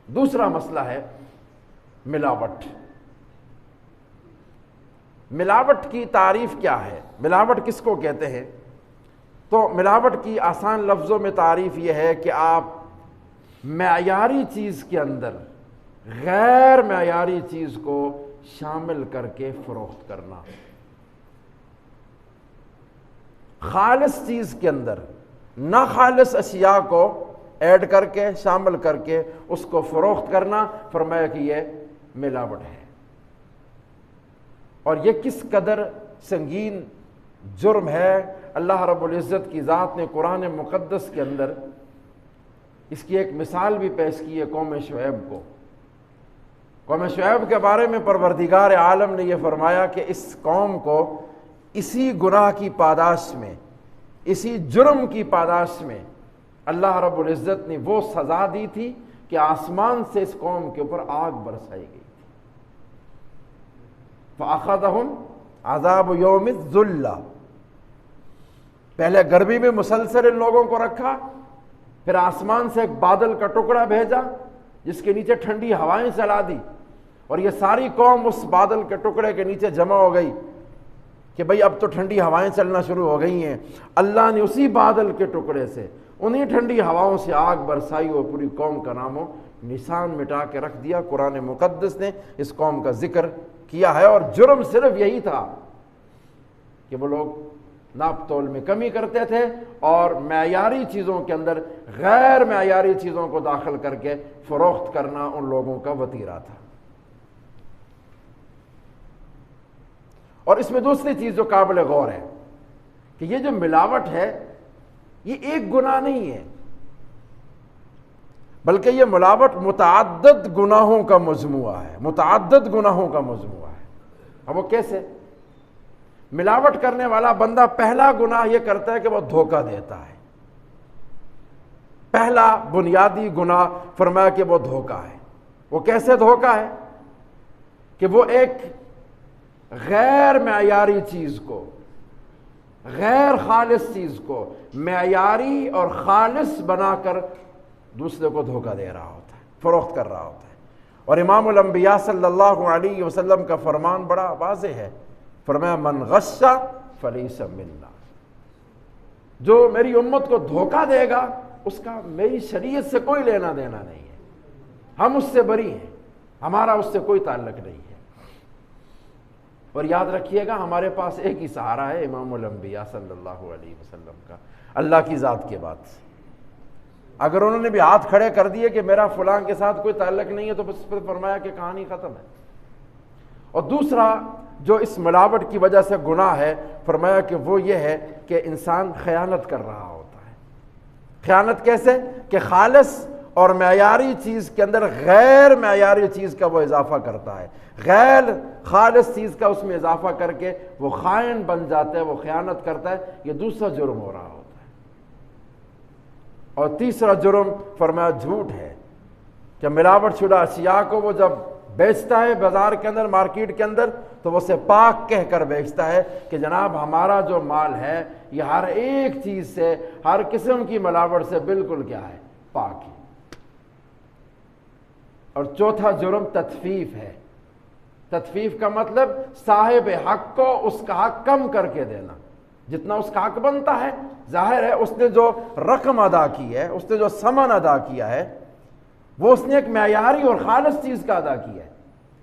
دوسرا مسئلہ ہے ملاوٹ۔ ملاوٹ کی تعریف کیا ہے؟ ملاوٹ کس کو کہتے ہیں؟ تو ملاوٹ کی آسان لفظوں میں تعریف یہ ہے کہ آپ معیاری چیز کے اندر غیر معیاری چیز کو شامل کر کے فروخت کرنا، خالص چیز کے اندر ناخالص اشیاء کو ایڈ کر کے شامل کر کے اس کو فروخت کرنا، فرمایا کہ یہ ملاوٹ ہے۔ اور یہ کس قدر سنگین جرم ہے، اللہ رب العزت کی ذات نے قرآن مقدس کے اندر اس کی ایک مثال بھی پیش کی ہے قوم شعیب کو۔ قوم شعیب کے بارے میں پروردگار عالم نے یہ فرمایا کہ اس قوم کو اسی گناہ کی پاداش میں، اسی جرم کی پاداش میں اللہ رب العزت نے وہ سزا دی تھی کہ آسمان سے اس قوم کے اوپر آگ برسائی گئی تھی۔ فَأَخَذَهُمْ عَذَابُ يَوْمِ الظُّلَّةِ، پہلے گرمی میں مسلسل ان لوگوں کو رکھا، پھر آسمان سے ایک بادل کا ٹکڑا بھیجا جس کے نیچے ٹھنڈی ہوائیں چلا دی، اور یہ ساری قوم اس بادل کے ٹکڑے کے نیچے جمع ہو گئی کہ بھئی اب تو ٹھنڈی ہوائیں چلنا شروع ہو گئی ہیں۔ اللہ نے اسی بادل کے ٹکڑے سے، انہی ٹھنڈی ہواؤں سے آگ برسائی اور پوری قوم کا نام و نشان مٹا کے رکھ دیا۔ قرآن مقدس نے اس قوم کا ذکر کیا ہے، اور جرم صرف یہی تھا کہ وہ لوگ ناپ تول میں کمی کرتے تھے اور معیاری چیزوں کے اندر غیر معیاری چیزوں کو داخل کر کے فروخت کرنا ان لوگوں کا وتیرہ تھا۔ اور اس میں دوسری چیز جو قابل غور ہے کہ یہ جو ملاوٹ ہے یہ ایک گناہ نہیں ہے، بلکہ یہ ملاوٹ متعدد گناہوں کا مجموعہ ہے، متعدد گناہوں کا مجموعہ ہے۔ اب وہ کیسے؟ ملاوٹ کرنے والا بندہ پہلا گناہ یہ کرتا ہے کہ وہ دھوکہ دیتا ہے۔ پہلا بنیادی گناہ فرمایا کہ وہ دھوکہ ہے۔ وہ کیسے دھوکہ ہے؟ کہ وہ ایک غیر معیاری چیز کو، غیر خالص چیز کو معیاری اور خالص بنا کر دوسرے کو دھوکہ دے رہا ہوتا ہے، فروخت کر رہا ہوتا ہے۔ اور امام الانبیاء صلی اللہ علیہ وسلم کا فرمان بڑا واضح ہے، فرمایا من غش فلیس منا، جو میری امت کو دھوکہ دے گا اس کا میری شریعت سے کوئی لینا دینا نہیں ہے، ہم اس سے بری ہیں، ہمارا اس سے کوئی تعلق نہیں ہے۔ اور یاد رکھیے گا ہمارے پاس ایک ہی سہارا ہے، امام الانبیاء صلی اللہ علیہ وسلم کا، اللہ کی ذات کے بعد۔ اگر انہوں نے بھی ہاتھ کھڑے کر دیے کہ میرا فلاں کے ساتھ کوئی تعلق نہیں ہے تو بس پر فرمایا کہ کہانی ختم ہے۔ اور دوسرا جو اس ملاوٹ کی وجہ سے گناہ ہے، فرمایا کہ وہ یہ ہے کہ انسان خیانت کر رہا ہوتا ہے۔ خیانت کیسے؟ کہ خالص اور معیاری چیز کے اندر غیر معیاری چیز کا وہ اضافہ کرتا ہے، غیر خالص چیز کا اس میں اضافہ کر کے وہ خائن بن جاتا ہے، وہ خیانت کرتا ہے۔ یہ دوسرا جرم ہو رہا ہوتا ہے۔ اور تیسرا جرم فرمایا جھوٹ ہے، کہ ملاوٹ شدہ اشیاء کو وہ جب بیچتا ہے بازار کے اندر، مارکیٹ کے اندر، تو وہ اسے پاک کہہ کر بیچتا ہے کہ جناب ہمارا جو مال ہے یہ ہر ایک چیز سے، ہر قسم کی ملاوٹ سے بالکل کیا ہے، پاک ہے۔ اور چوتھا جرم تطفیف ہے۔ تطفیف کا مطلب صاحب حق کو اس کا حق کم کر کے دینا، جتنا اس کا حق بنتا ہے۔ ظاہر ہے اس نے جو رقم ادا کی ہے، اس نے جو ثمن ادا کیا ہے، وہ اس نے ایک معیاری اور خالص چیز کا ادا کیا ہے،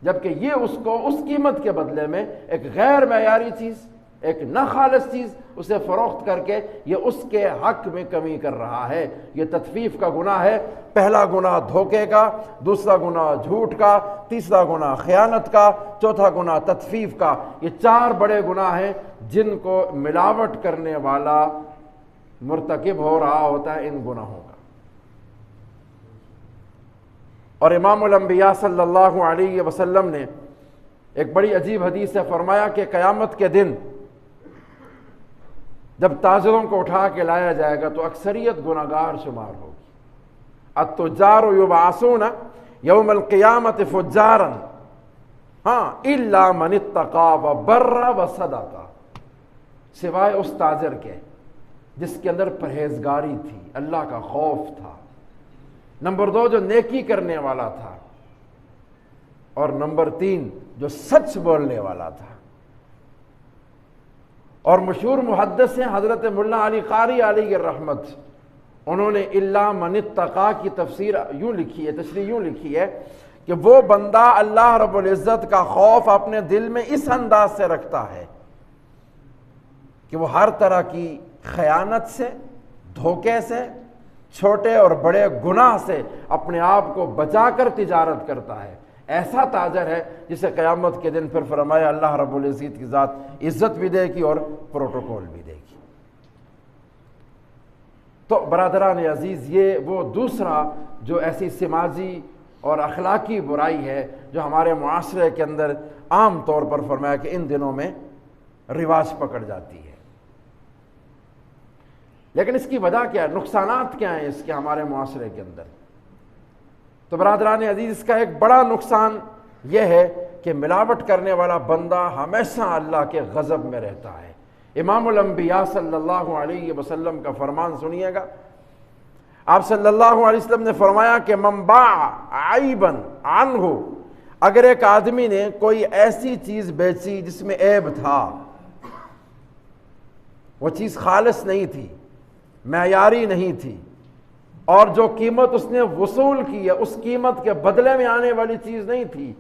جبکہ یہ اس کو اس قیمت کے بدلے میں ایک غیر معیاری چیز، ایک ناخالص چیز اسے فروخت کر کے یہ اس کے حق میں کمی کر رہا ہے۔ یہ تطفیف کا گناہ ہے۔ پہلا گناہ دھوکے کا، دوسرا گناہ جھوٹ کا، تیسرا گناہ خیانت کا، چوتھا گناہ تطفیف کا۔ یہ چار بڑے گناہ ہیں جن کو ملاوٹ کرنے والا مرتکب ہو رہا ہوتا ہے ان گناہوں کا۔ اور امام الانبیاء صلی اللہ علیہ وسلم نے ایک بڑی عجیب حدیث سے فرمایا کہ قیامت کے دن جب تاجروں کو اٹھا کے لایا جائے گا تو اکثریت گناہگار شمار ہوگی۔ التجار یبعثون یوم القیامت فجارا الا من اتقى وبر وصدق، سوائے اس تاجر کے جس کے اندر پرہیزگاری تھی، اللہ کا خوف تھا، نمبر 2 جو نیکی کرنے والا تھا، اور نمبر 3 جو سچ بولنے والا تھا۔ اور مشہور محدث ہیں حضرت ملا علی قاری علیہ الرحمت، انہوں نے الا من اتقا کی تفسیر یوں لکھی ہے، تشریح یوں لکھی ہے کہ وہ بندہ اللہ رب العزت کا خوف اپنے دل میں اس انداز سے رکھتا ہے کہ وہ ہر طرح کی خیانت سے، دھوکے سے، چھوٹے اور بڑے گناہ سے اپنے آپ کو بچا کر تجارت کرتا ہے، ایسا تاجر ہے جسے قیامت کے دن پھر فرمایا اللہ رب العزت کی ذات عزت بھی دے گی اور پروٹوکول بھی دے گی۔ تو برادران عزیز، یہ وہ دوسرا جو ایسی سماجی اور اخلاقی برائی ہے جو ہمارے معاشرے کے اندر عام طور پر فرمایا کہ ان دنوں میں رواج پکڑ جاتی ہے۔ لیکن اس کی وجہ کیا ہے، نقصانات کیا ہیں اس کے ہمارے معاشرے کے اندر؟ تو برادران عزیز، اس کا ایک بڑا نقصان یہ ہے کہ ملاوٹ کرنے والا بندہ ہمیشہ اللہ کے غضب میں رہتا ہے۔ امام الانبیاء صلی اللہ علیہ وسلم کا فرمان سنیے گا، آپ صلی اللہ علیہ وسلم نے فرمایا کہ من باع عیبا عنہ، اگر ایک آدمی نے کوئی ایسی چیز بیچی جس میں عیب تھا، وہ چیز خالص نہیں تھی، معیاری نہیں تھی، اور جو قیمت اس نے وصول کی ہے اس قیمت کے بدلے میں آنے والی چیز نہیں تھی،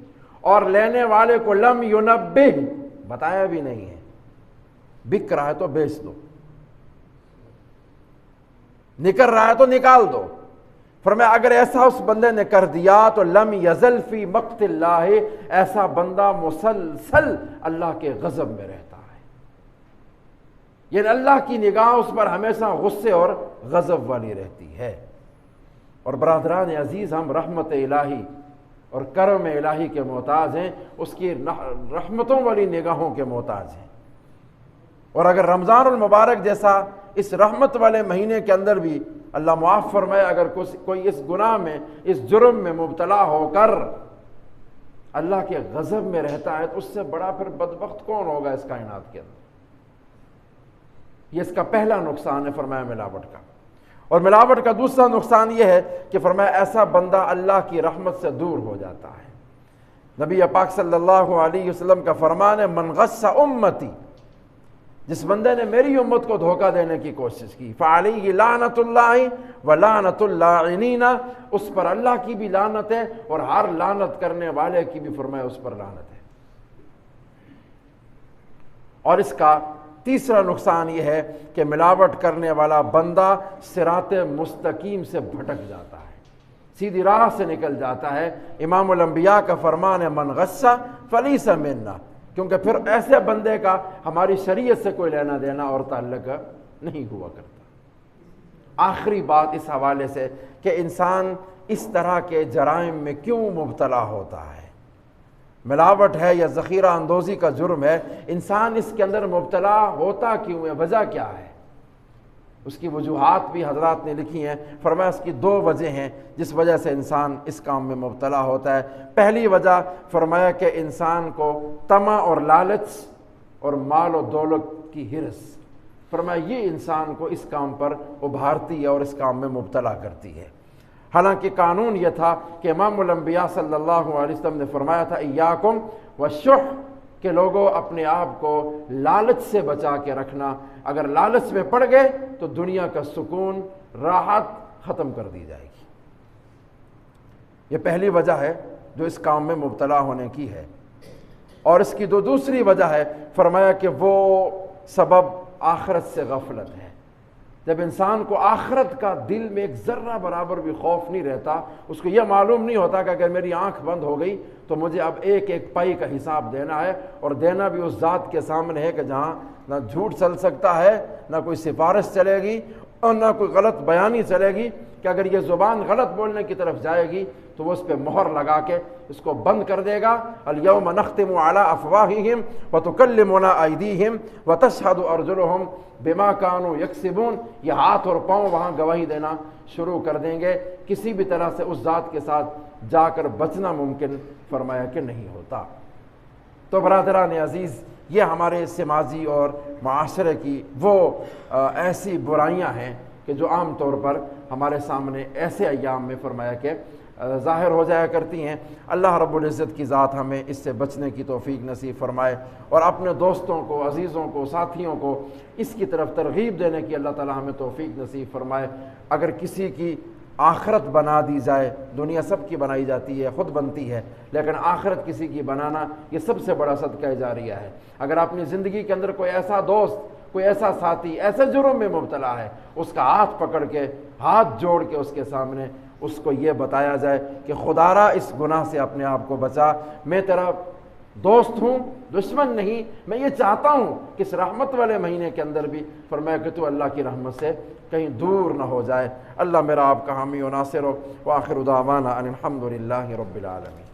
اور لینے والے کو لم ینبہ، بتایا بھی نہیں ہے، بک رہا ہے تو بیچ دو، نکل رہا ہے تو نکال دو۔ فرمایا اگر ایسا اس بندے نے کر دیا تو لم یزل فی مقت اللہ، ایسا بندہ مسلسل اللہ کے غضب میں رہتا ہے، یعنی اللہ کی نگاہ اس پر ہمیشہ غصے اور غضب والی رہتی ہے۔ اور برادران عزیز، ہم رحمت الہی اور کرم الہی کے محتاج ہیں، اس کی رحمتوں والی نگاہوں کے محتاج ہیں۔ اور اگر رمضان المبارک جیسا اس رحمت والے مہینے کے اندر بھی اللہ معاف فرمائے اگر کوئی اس گناہ میں، اس جرم میں مبتلا ہو کر اللہ کے غضب میں رہتا ہے تو اس سے بڑا پھر بدبخت کون ہوگا اس کائنات کے اندر؟ یہ اس کا پہلا نقصان ہے فرمایا ملاوٹ کا۔ اور ملاوٹ کا دوسرا نقصان یہ ہے کہ فرمایا ایسا بندہ اللہ کی رحمت سے دور ہو جاتا ہے۔ نبی پاک صلی اللہ علیہ وسلم کا فرمان ہے من غش امتی، جس بندے نے میری امت کو دھوکہ دینے کی کوشش کی، فعلیہ لعنت اللہ ولعنت اللاعنین، اس پر اللہ کی بھی لعنت ہے اور ہر لعنت کرنے والے کی بھی فرمایا اس پر لعنت ہے۔ اور اس کا تیسرا نقصان یہ ہے کہ ملاوٹ کرنے والا بندہ صراط مستقیم سے بھٹک جاتا ہے، سیدھی راہ سے نکل جاتا ہے۔ امام الانبیاء کا فرمان ہے من غش فلیس منا، کیونکہ پھر ایسے بندے کا ہماری شریعت سے کوئی لینا دینا اور تعلق نہیں ہوا کرتا۔ آخری بات اس حوالے سے کہ انسان اس طرح کے جرائم میں کیوں مبتلا ہوتا ہے، ملاوٹ ہے یا ذخیرہ اندوزی کا جرم ہے، انسان اس کے اندر مبتلا ہوتا کیوں ہے، وجہ کیا ہے؟ اس کی وجوہات بھی حضرات نے لکھی ہیں۔ فرمایا اس کی 2 وجہ ہیں جس وجہ سے انسان اس کام میں مبتلا ہوتا ہے۔ پہلی وجہ فرمایا کہ انسان کو طمع اور لالچ اور مال و دولت کی ہرس، فرمایا یہ انسان کو اس کام پر ابھارتی ہے اور اس کام میں مبتلا کرتی ہے۔ حالانکہ قانون یہ تھا کہ امام الانبیاء صلی اللہ علیہ وسلم نے فرمایا تھا ایاکم والشح، کہ لوگوں اپنے آپ کو لالچ سے بچا کے رکھنا، اگر لالچ میں پڑ گئے تو دنیا کا سکون، راحت ختم کر دی جائے گی۔ یہ پہلی وجہ ہے جو اس کام میں مبتلا ہونے کی ہے۔ اور اس کی دوسری وجہ ہے فرمایا کہ وہ سبب آخرت سے غفلت ہے۔ جب انسان کو آخرت کا دل میں ایک ذرہ برابر بھی خوف نہیں رہتا، اس کو یہ معلوم نہیں ہوتا کہ اگر میری آنکھ بند ہو گئی تو مجھے اب ایک ایک پائی کا حساب دینا ہے، اور دینا بھی اس ذات کے سامنے ہے کہ جہاں نہ جھوٹ چل سکتا ہے، نہ کوئی سفارش چلے گی اور نہ کوئی غلط بیانی چلے گی، کہ اگر یہ زبان غلط بولنے کی طرف جائے گی تو وہ اس پہ مہر لگا کے اس کو بند کر دے گا۔ الیوم نختم علی افواہہم وتکلمنا ایدیہم وتشہد ارجلہم بما کانوا یکسبون، یہ ہاتھ اور پاؤں وہاں گواہی دینا شروع کر دیں گے۔ کسی بھی طرح سے اس ذات کے ساتھ جا کر بچنا ممکن فرمایا کہ نہیں ہوتا۔ تو برادران عزیز، یہ ہمارے سماجی اور معاشرے کی وہ ایسی برائیاں ہیں کہ جو عام طور پر ہمارے سامنے ایسے ایام میں فرمایا کہ ظاہر ہو جایا کرتی ہیں۔ اللہ رب العزت کی ذات ہمیں اس سے بچنے کی توفیق نصیب فرمائے، اور اپنے دوستوں کو، عزیزوں کو، ساتھیوں کو اس کی طرف ترغیب دینے کی اللہ تعالی ہمیں توفیق نصیب فرمائے۔ اگر کسی کی آخرت بنا دی جائے، دنیا سب کی بنائی جاتی ہے، خود بنتی ہے، لیکن آخرت کسی کی بنانا یہ سب سے بڑا صدقہ جاریہ ہے۔ اگر اپنی زندگی کے اندر کوئی ایسا دوست، کوئی ایسا ساتھی ایسے جرم میں مبتلا ہے، اس کا ہاتھ پکڑ کے، ہاتھ جوڑ کے اس کے سامنے اس کو یہ بتایا جائے کہ خدا را اس گناہ سے اپنے آپ کو بچا، میں تیرا دوست ہوں، دشمن نہیں، میں یہ چاہتا ہوں کہ اس رحمت والے مہینے کے اندر بھی فرمایا کہ تو اللہ کی رحمت سے کہیں دور نہ ہو جائے۔ اللہ میرا آپ کا حامی و ناصر ہو۔ وآخر دعوانا ان الحمد للہ رب العالمین۔